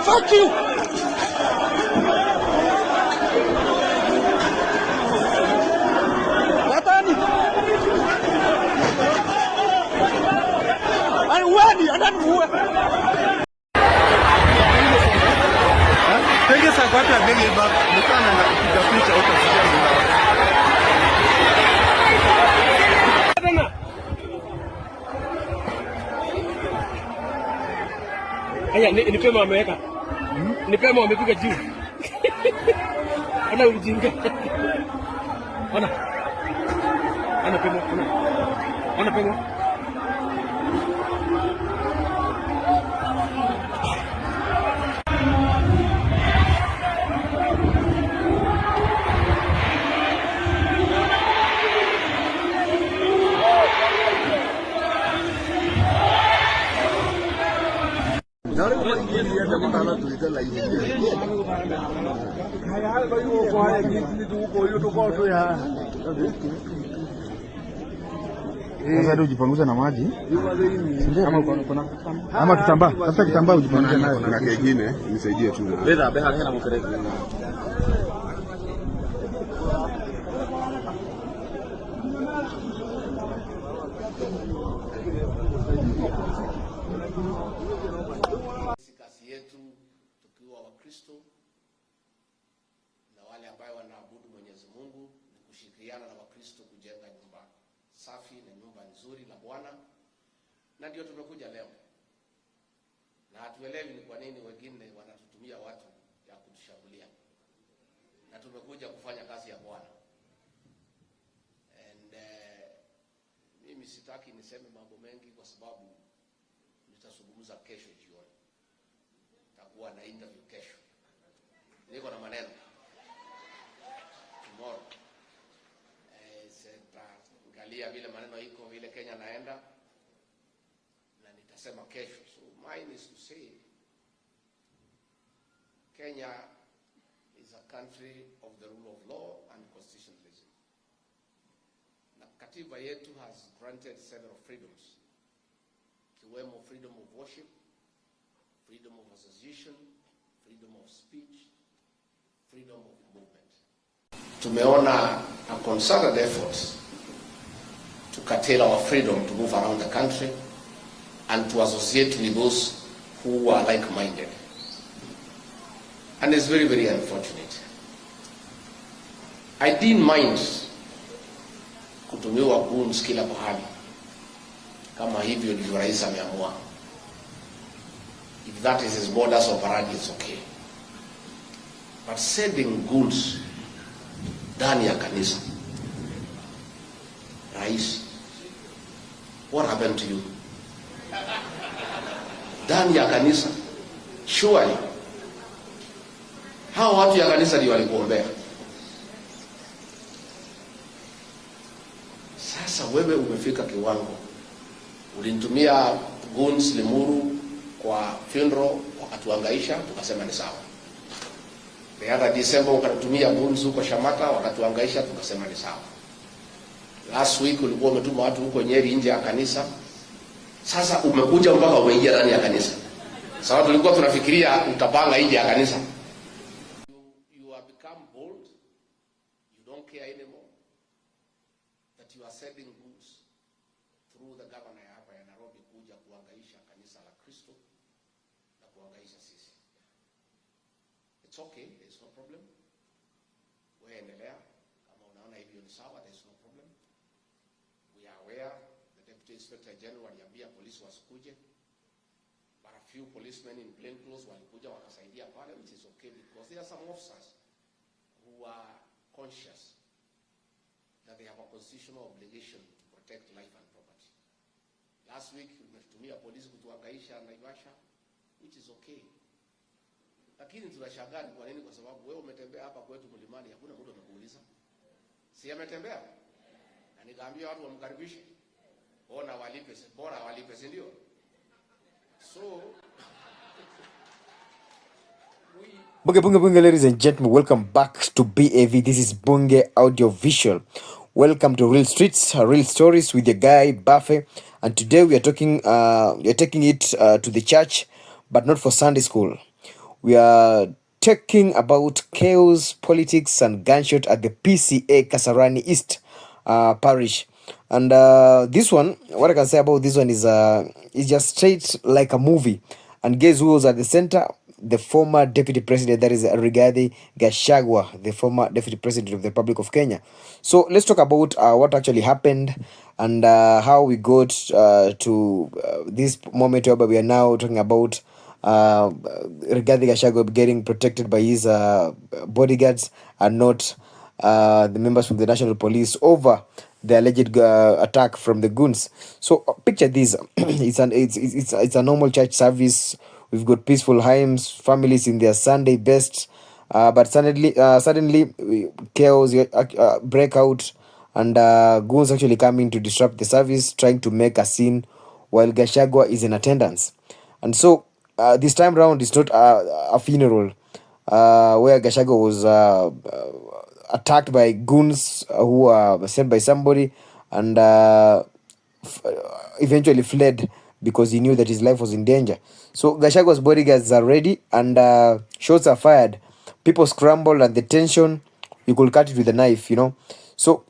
Fuck you! Watani! Ani wadi, anani muwe! Penge Sakaja begi ba mukana na kupiga picha huko sasa. Aya, ni pema wameweka. Ni pema wamepiga juu. Ona ujinga. Ona. Ona pema, ona. Ona pema. Sasa ujipanguze na maji. Ama kitambaa. Tafuta kitambaa ujipanguze nayo. Kuna kingine nisaidie tu. Beda beha hena mfereji. Kasi yetu tukiwa Wakristo na wale ambao wanaabudu Mwenyezi Mungu ni kushirikiana na Wakristo kujenga nyumba safi na nyumba nzuri la Bwana, na ndio tumekuja leo. Na hatuelewi ni kwa nini wengine wanatutumia watu ya kutushambulia, na tumekuja kufanya kazi ya Bwana. And mimi sitaki niseme mambo mengi kwa sababu nitazungumza kesho jioni. Takuwa na interview kesho. Niko na maneno tomorrow. Angalia vile maneno iko vile Kenya naenda, na nitasema kesho. So mine is to say Kenya is a country of the rule of law and constitutionalism. Na katiba yetu has granted several freedoms, kiwemo freedom of worship, freedom of association, freedom of speech, freedom of movement. Tumeona a concerted effort to curtail our freedom to move around the country and to associate with those who are like-minded. And it's very, very unfortunate. I didn't mind kutumiwa goons kila pahali. Kama hivyo ndivyo rais ameamua. If that is his modus operandi, it's okay. But sending goons ndani ya kanisa, rais, what happened to you? Ndani ya kanisa, surely hao watu ya kanisa ndio walikuombea. Sasa wewe umefika kiwango, ulinitumia goons Limuru kwa funeral, wakatuangaisha, tukasema ni sawa. The other December ukatutumia goons huko Shamata, wakatuangaisha, tukasema ni sawa. Last week ulikuwa umetuma watu huko Nyeri nje ya kanisa. Sasa umekuja mpaka umeingia ndani ya kanisa. Sawa, tulikuwa tunafikiria utapanga nje ya kanisa. You have become bold. You don't care anymore that you are sending goods through the governor hapa ya Nairobi kuja kuangaisha kanisa la Kristo na kuangaisha sisi. It's okay, there's no problem. Wewe endelea kama unaona hivyo ni sawa, there's no problem. We are aware the Deputy Inspector General aliambia polisi wasikuje, but a few policemen in plain clothes walikuja wakasaidia pale, which is okay because there are some officers who are conscious that they have a constitutional obligation to protect life and property. Last week tumetumia polisi kutuhangaisha Naivasha, which is okay. Lakini tunashangaa kwa nini? Kwa sababu wewe umetembea hapa kwetu mlimani, hakuna mtu amekuuliza. Si ametembea? Na nikaambia watu wamkaribishe. Bora walipe, si ndio? So Bunge, ladies and gentlemen, welcome back to BAV. This is Bunge Audio Visual. Welcome to Real Streets, Real Stories with your guy Buffet. And today we are taking it to the church, but not for Sunday school. We are talking about chaos, politics, and gunshot at the PCEA Kasarani East Parish. And this one, what I can say about this one is just straight like a movie. And guess who was at the center? The former Deputy President, that is Rigathi Gachagua, the former Deputy President of the Republic of Kenya. So let's talk about what actually happened and how we got to this moment where we are now talking about Rigathi Gachagua getting protected by his bodyguards and not the members from the National Police over the alleged attack from the Goons. So picture this: it's a normal church service. We've got peaceful hymns, families in their Sunday best, but suddenly chaos break out, and Goons actually come in to disrupt the service, trying to make a scene while Gachagua is in attendance. And so this time round, it's not a funeral where Gachagua was attacked by Goons who were sent by somebody, and eventually fled because he knew that his life was in danger. So Gachagua's bodyguards are ready, and shots are fired. People scramble, and the tension, you could cut it with a knife, you know. So,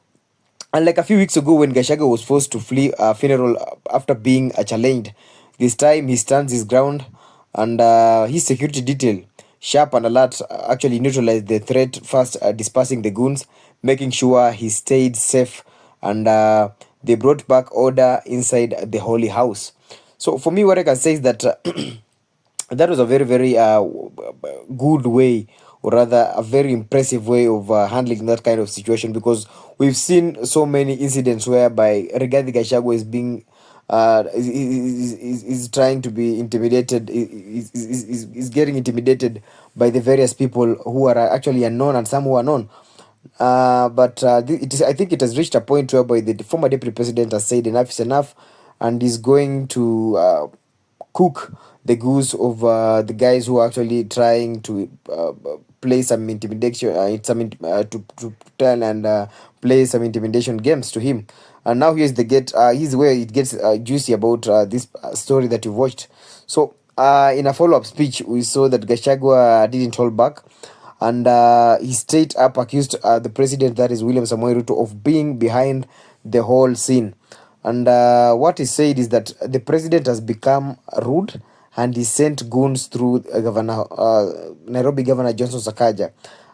unlike a few weeks ago when Gachagua was forced to flee a funeral after being challenged, this time he stands his ground, and his security detail, sharp and alert, actually neutralized the threat, first dispersing the Goons, making sure he stayed safe, and they brought back order inside the holy house. So for me, what I can say is that that was a very, very good way, or rather a very impressive way of handling that kind of situation, because we've seen so many incidents whereby Rigathi Gachagua is being is trying to be intimidated, is getting intimidated by the various people who are actually unknown and some who are known. But I think it has reached a point whereby the former Deputy President has said enough is enough, and is going to cook the goose of the guys who are actually trying to play some intimidation, to tell and play some intimidation games to him. And now here's where it gets juicy about this story that you watched. So in a follow-up speech, we saw that Gachagua didn't hold back, and he straight up accused the president, that is William Samoei Ruto, of being behind the whole scene. And what he said is that the president has become rude, and he sent Goons through Nairobi Governor Johnson Sakaja,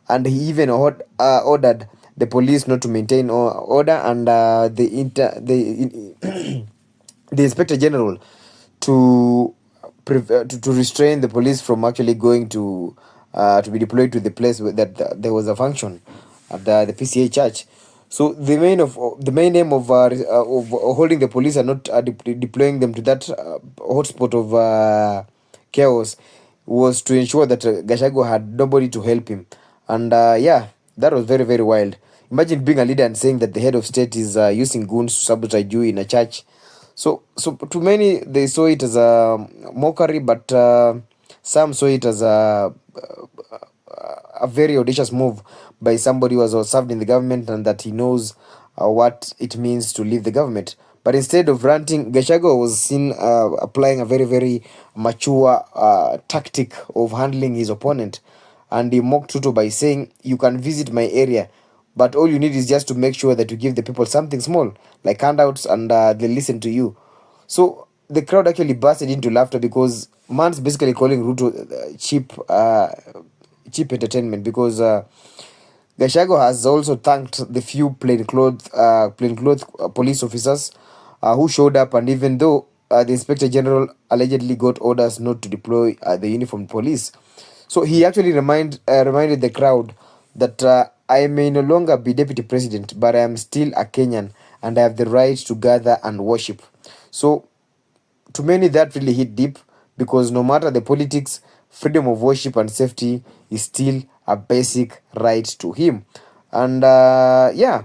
and he even ordered the police not to maintain order, and the Inspector General to restrain the police from actually going to be deployed to the place that there was a function at the PCA church. So the main aim of holding the police and not deploying them to that hotspot of chaos was to ensure that Gachagua had nobody to help him. And yeah, that was very, very wild. Imagine being a leader and saying that the head of state is using Goons to sabotage you in a church. So to many, they saw it as a mockery, but some saw it as a very audacious move by somebody who was served in the government and that he knows what it means to leave the government. But instead of ranting, Gachagua was seen applying a very, very mature tactic of handling his opponent. And he mocked Ruto by saying, "You can visit my area, but all you need is just to make sure that you give the people something small, like handouts, and they listen to you." So the crowd actually bursted into laughter, because man's basically calling Ruto cheap entertainment, because Gachagua has also thanked the few plainclothes police officers who showed up, and even though the Inspector General allegedly got orders not to deploy the uniformed police. So he actually reminded the crowd that I may no longer be Deputy President, but I am still a Kenyan, and I have the right to gather and worship. So to many that really hit deep, because no matter the politics, freedom of worship and safety is still a basic right to him. And yeah,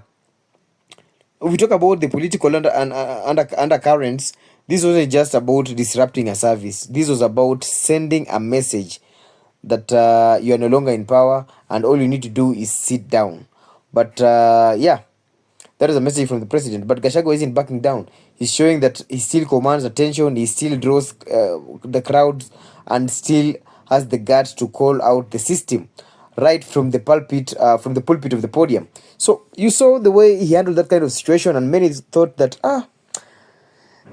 we talk about the political undercurrents. This wasn't just about disrupting a service. This was about sending a message that you are no longer in power and all you need to do is sit down. But yeah, that is a message from the president. But Gachagua isn't backing down. He's showing that he still commands attention, he still draws the crowds, and still has the guts to call out the system right from the pulpit of the podium. So you saw the way he handled that kind of situation, and many thought that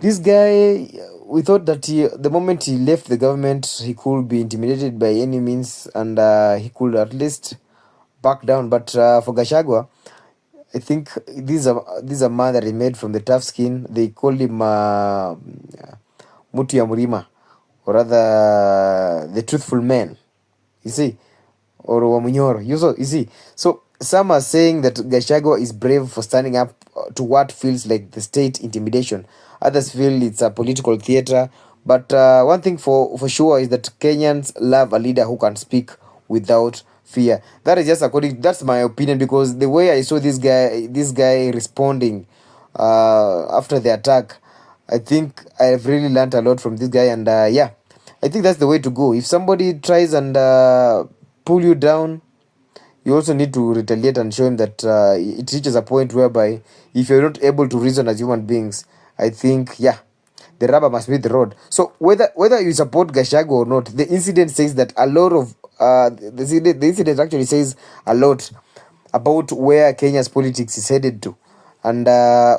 this guy, we thought that the moment he left the government, he could be intimidated by any means, and he could at least back down. But for Gachagua, I think this is a man that he made from the tough skin. They call him Mutu ya Murima, or rather the truthful man. You see, or Wamunyoro. You see. So some are saying that Gachagua is brave for standing up to what feels like the state intimidation. Others feel it's a political theater. But one thing for sure is that Kenyans love a leader who can speak without fear. That is just that's my opinion, because the way I saw this guy responding after the attack, I think I've really learned a lot from this guy. And yeah, I think that's the way to go. If somebody tries and pull you down, you also need to retaliate and show him that it reaches a point whereby if you're not able to reason as human beings, I think, yeah, the rubber must meet the road. So whether you support Gachagua or not, the incident says that a lot of the incident actually says a lot about where Kenya's politics is headed to. And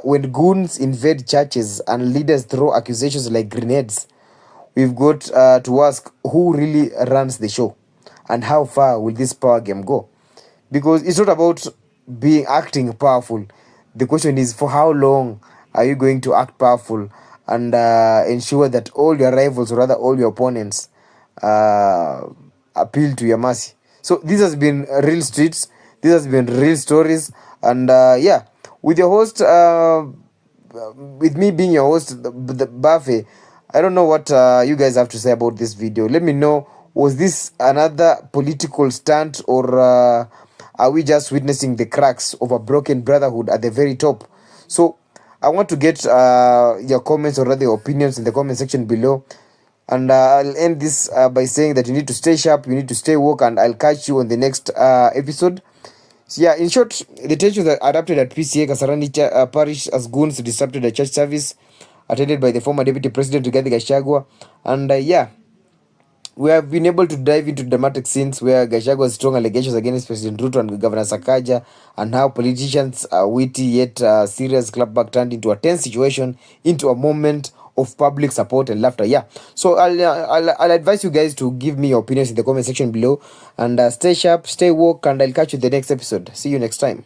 when goons invade churches and leaders throw accusations like grenades, we've got to ask who really runs the show and how far will this power game go. Because it's not about acting powerful. The question is, for how long are you going to act powerful and ensure that all your rivals, or rather all your opponents, appeal to your mercy? So this has been real streets. This has been real stories. And yeah, with your host, with me being your host, the Buffet, I don't know what you guys have to say about this video. Let me know, was this another political stunt, or are we just witnessing the cracks of a broken brotherhood at the very top? So I want to get your comments, or rather your opinions, in the comment section below. And I'll end this by saying that you need to stay sharp, you need to stay woke, and I'll catch you on the next episode. So yeah, in short, the tensions that erupted at PCEA Kasarani Parish as goons disrupted a church service attended by the former Deputy President Rigathi Gachagua. And yeah, we have been able to dive into dramatic scenes where Gachagua's strong allegations against President Ruto and Governor Sakaja, and how politicians' witty yet serious clapback turned into a tense situation, into a moment of public support and laughter. Yeah, so I'll advise you guys to give me your opinions in the comment section below, and stay sharp, stay woke, and I'll catch you in the next episode. See you next time.